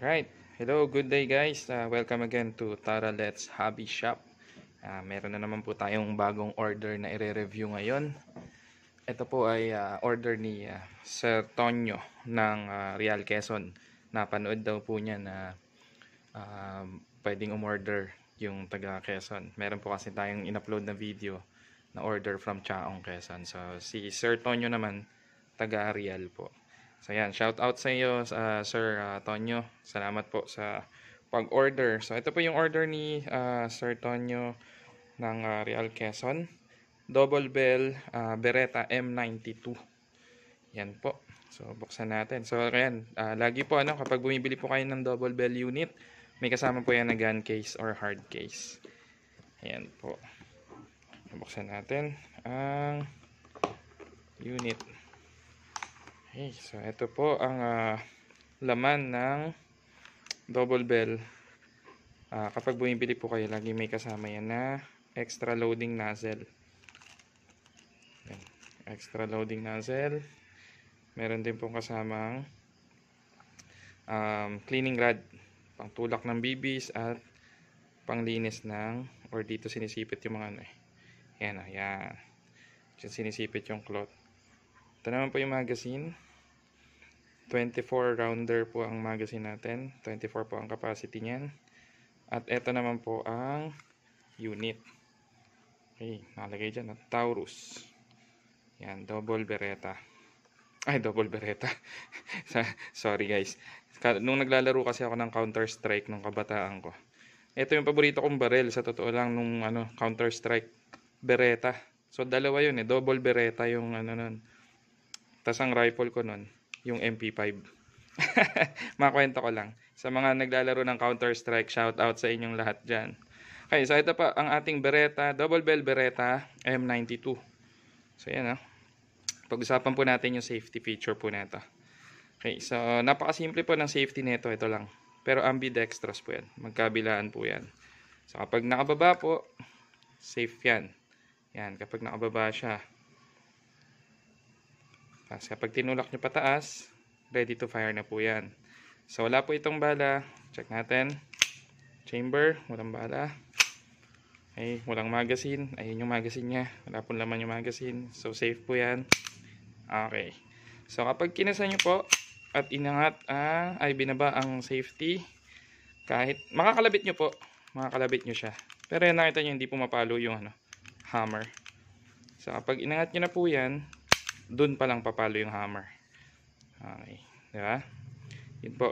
Alright, hello, good day guys. Welcome again to Tara Let's Hobby Shop. Meron na naman po tayong bagong order na i-review ngayon. Ito po ay order ni Sir Tonyo ng Real Quezon. Napanood daw po niya na pwedeng umorder yung taga Quezon. Meron po kasi tayong in-upload na video na order from Chaong, Quezon. So si Sir Tonyo naman taga Real po. So yan, shout out sa iyo Sir Tonyo. Salamat po sa pag-order. So ito po yung order ni Sir Tonyo ng Real Quezon. Double bell Beretta M92. Yan po. So buksan natin. So ayan, lagi po kapag bumibili po kayo ng double bell unit, may kasama po yan na gun case or hard case. Ayan po. Buksan natin ang unit. Okay, so ito po ang laman ng double bell. Kapag bumibili po kayo, lagi may kasama yan na extra loading nozzle. Yan. Extra loading nozzle. Meron din pong kasamang cleaning rod, pang tulak ng bibis at panglinis ng, or dito sinisipit yung mga yan, yan. Sinisipit yung cloth. Ito naman po yung magazine. 24 rounder po ang magazine natin. 24 po ang capacity niyan. At ito naman po ang unit. Okay, nakalagay dyan. Taurus. Yan, double Beretta. Ay, double Beretta. Sorry guys. Nung naglalaro kasi ako ng Counter-Strike nung kabataan ko. Ito yung paborito kong barrel. Sa totoo lang nung Counter-Strike Beretta. So dalawa yun double Beretta yung nun. Tas ang rifle ko nun, yung MP5. Makwento ko lang. Sa mga naglalaro ng Counter-Strike, shout out sa inyong lahat dyan. Okay, so ito pa ang ating Beretta, double bell Beretta M92. So yan pag-usapan po natin yung safety feature po nito. Okay, so napakasimple po ng safety nito, ito lang. Pero ambidextrous po yan. Magkabilaan po yan. So kapag nakababa po, safe yan. Yan, kapag nakababa siya. Tapos kapag tinulak nyo pataas, ready to fire na po yan. So wala po itong bala. Check natin. Chamber, walang bala. Okay, walang magazine. Ayun yung magazine niya. Wala pong laman yung magazine. So safe po yan. Okay. So kapag kinasa nyo po at inangat ay binaba ang safety, kahit makakalabit nyo po, makakalabit nyo siya. Pero yan, nakita nyo hindi po mapalo yung hammer. So kapag inangat nyo na po yan, dun pa lang papalo yung hammer. Okay, di ba? Yun po.